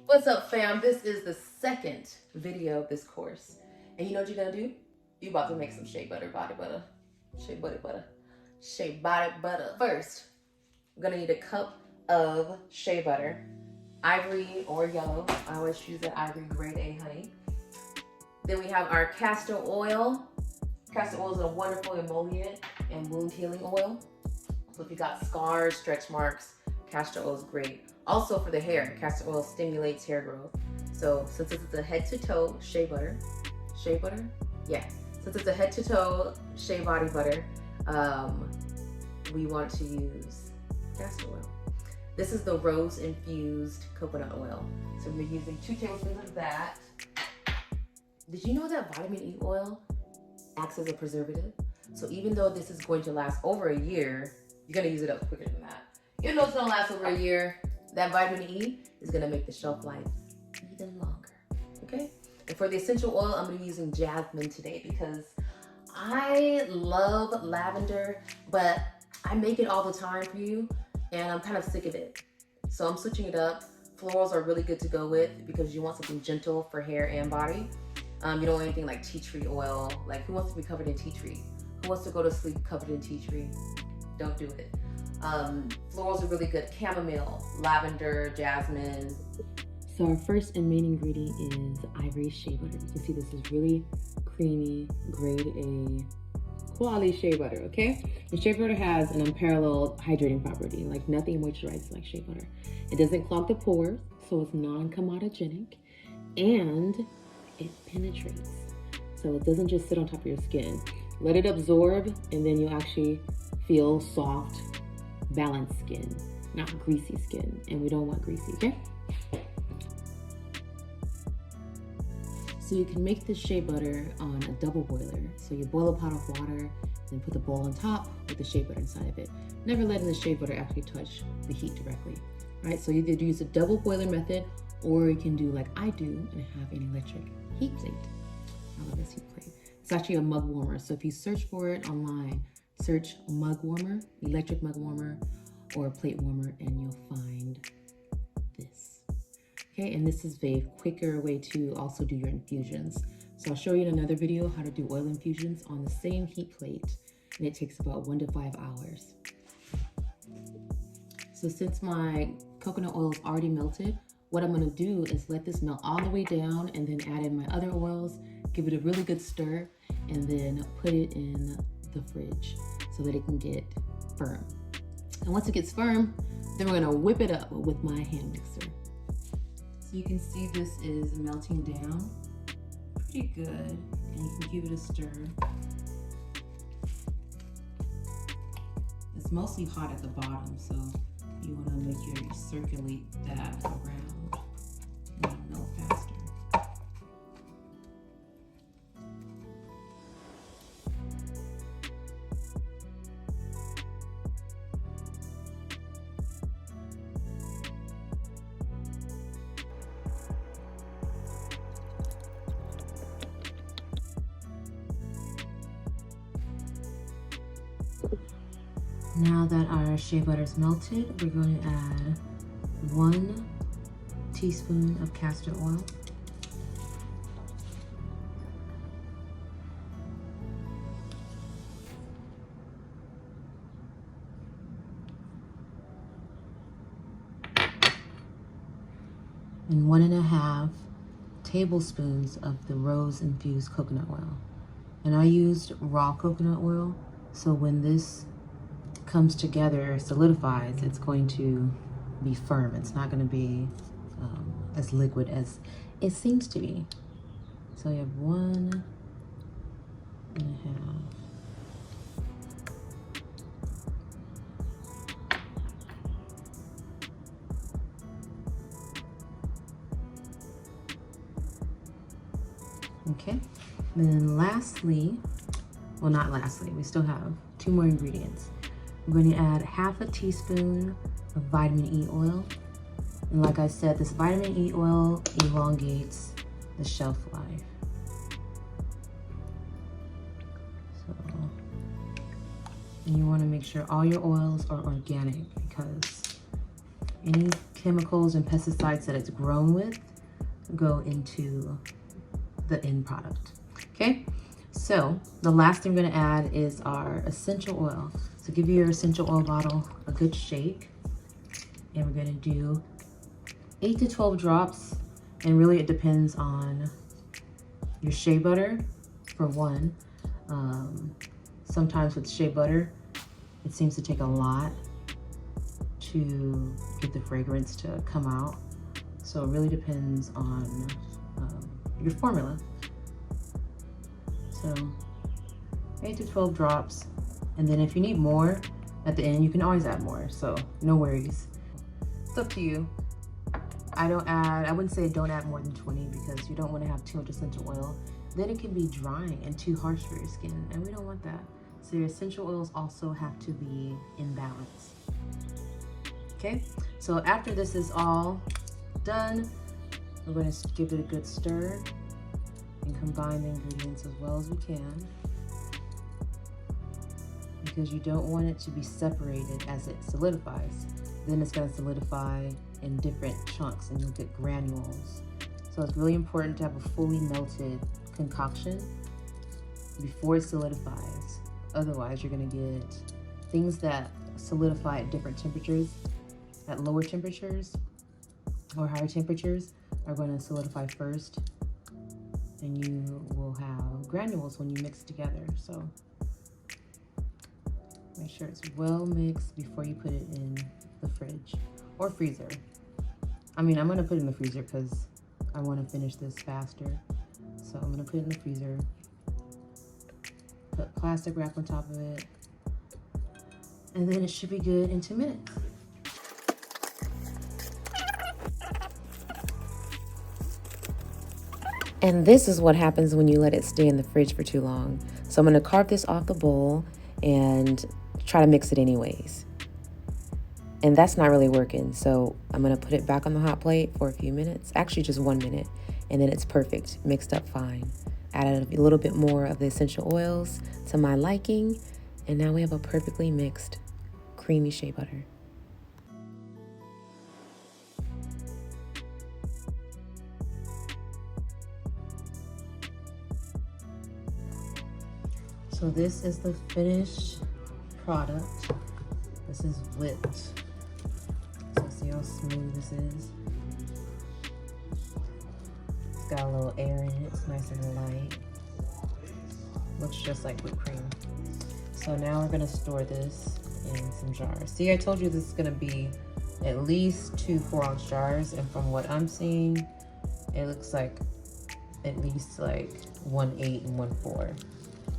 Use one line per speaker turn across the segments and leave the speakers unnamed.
What's up, fam? This is the second video of this course. And you know what you're gonna do? You about to make some shea butter body butter. Shea butter butter. Shea body butter. First, we're gonna need a cup of shea butter. Ivory or yellow. I always choose that ivory grade A honey. Then we have our castor oil. Castor oil is a wonderful emollient and wound healing oil. So if you got scars, stretch marks, castor oil is great. Also for the hair, castor oil stimulates hair growth. So since it's a head to toe shea butter, yeah. Since it's a head to toe shea body butter, we want to use castor oil. This is the rose infused coconut oil. So we're using 2 tablespoons of that. Did you know that vitamin E oil acts as a preservative? So even though this is going to last over a year, you're gonna use it up quicker than that. Even though it's gonna last over a year, that vitamin E is gonna make the shelf life even longer, okay? And for the essential oil, I'm gonna be using jasmine today because I love lavender, but I make it all the time for you, and I'm kind of sick of it. So I'm switching it up. Florals are really good to go with because you want something gentle for hair and body. You don't want anything like tea tree oil. Like, who wants to be covered in tea tree? Who wants to go to sleep covered in tea tree? Don't do it. Florals are really good. Chamomile, lavender, jasmine. So our first and main ingredient is ivory shea butter. You can see this is really creamy, grade A quality shea butter, okay? And shea butter has an unparalleled hydrating property, like nothing moisturizes like shea butter. It doesn't clog the pores, so it's non-comedogenic, and it penetrates. So it doesn't just sit on top of your skin. Let it absorb, and then you'll actually feel soft, balanced skin, not greasy skin. And we don't want greasy, okay? So you can make this shea butter on a double boiler. So you boil a pot of water, then put the bowl on top with the shea butter inside of it. Never letting the shea butter actually touch the heat directly. All right, so you either use a double boiler method, or you can do like I do and have an electric heat plate. I love this heat plate. It's actually a mug warmer. So if you search for it online, search mug warmer, electric mug warmer, or plate warmer, and you'll find this. Okay, and this is a quicker way to also do your infusions. So I'll show you in another video how to do oil infusions on the same heat plate, and it takes about 1 to 5 hours. So since my coconut oil is already melted, what I'm gonna do is let this melt all the way down and then add in my other oils, give it a really good stir, and then put it in the fridge so that it can get firm. And once it gets firm, then we're gonna whip it up with my hand mixer. So you can see this is melting down pretty good, and you can give it a stir. It's mostly hot at the bottom, so you wanna make sure you circulate that around and it'll melt faster. Now that our shea butter is melted, we're going to add 1 teaspoon of castor oil. And 1.5 tablespoons of the rose infused coconut oil. And I used raw coconut oil, so when this comes together, solidifies, it's going to be firm. It's not going to be as liquid as it seems to be. So you have 1.5. Okay, then lastly, well, not lastly, we still have 2 more ingredients. We're going to add 1/2 teaspoon of vitamin E oil. And like I said, this vitamin E oil elongates the shelf life. So, and you want to make sure all your oils are organic, because any chemicals and pesticides that it's grown with go into the end product. Okay, so the last thing we're going to add is our essential oil. So give your essential oil bottle a good shake, and we're going to do 8 to 12 drops, and really it depends on your shea butter for one. Sometimes with shea butter, it seems to take a lot to get the fragrance to come out. So it really depends on your formula. So 8 to 12 drops. And then if you need more at the end, you can always add more. So no worries. It's up to you. I wouldn't say don't add more than 20 because you don't want to have too much essential oil. Then it can be drying and too harsh for your skin, and we don't want that. So your essential oils also have to be in balance. Okay, so after this is all done, we're going to give it a good stir and combine the ingredients as well as we can, because you don't want it to be separated as it solidifies. Then it's going to solidify in different chunks and you'll get granules. So it's really important to have a fully melted concoction before it solidifies. Otherwise, you're going to get things that solidify at different temperatures. At lower temperatures or higher temperatures are going to solidify first, and you will have granules when you mix together. So make sure it's well mixed before you put it in the fridge or freezer. I mean, I'm going to put it in the freezer because I want to finish this faster. So I'm going to put it in the freezer, put plastic wrap on top of it, and then it should be good in 2 minutes. And this is what happens when you let it stay in the fridge for too long. So I'm going to carve this off the bowl and try to mix it anyways. And that's not really working. So I'm going to put it back on the hot plate for a few minutes, actually just 1 minute. And then it's perfect, mixed up fine. Added a little bit more of the essential oils to my liking. And now we have a perfectly mixed creamy shea butter. So this is the finished product. This is whipped. So see how smooth this is? It's got a little air in it. It's nice and light. Looks just like whipped cream. So now we're gonna store this in some jars. See, I told you this is gonna be at least 2 4-ounce jars, and from what I'm seeing, it looks like at least like 1/8 and 1/4.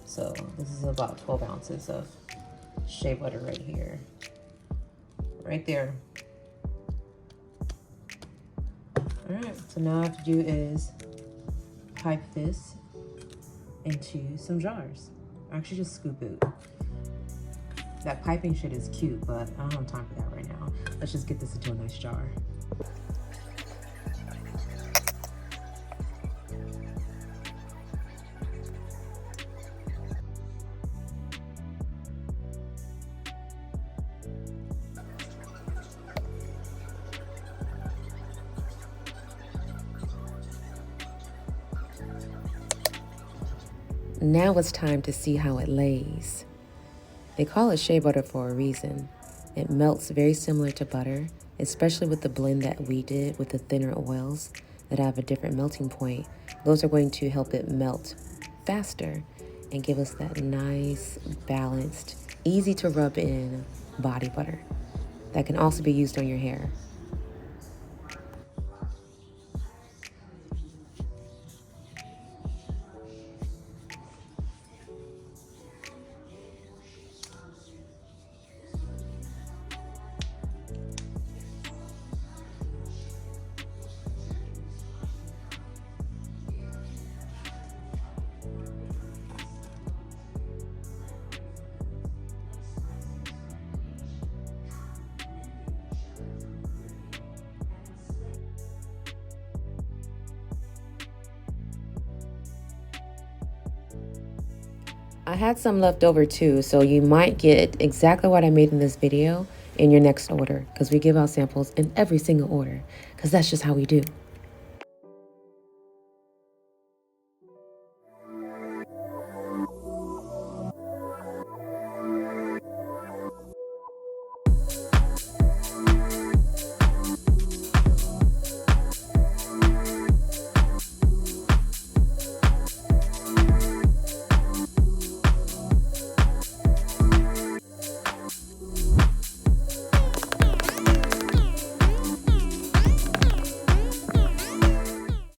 So this is about 12 ounces of shea butter right here, right there. All right, so now all I have to do is pipe this into some jars. Actually, just scoop it. That piping shit is cute, but I don't have time for that right now. Let's just get this into a nice jar. Now it's time to see how it lays. They call it shea butter for a reason. It melts very similar to butter, especially with the blend that we did with the thinner oils that have a different melting point. Those are going to help it melt faster and give us that nice, balanced, easy to rub in body butter that can also be used on your hair. I had some left over too, so you might get exactly what I made in this video in your next order, because we give out samples in every single order, because that's just how we do.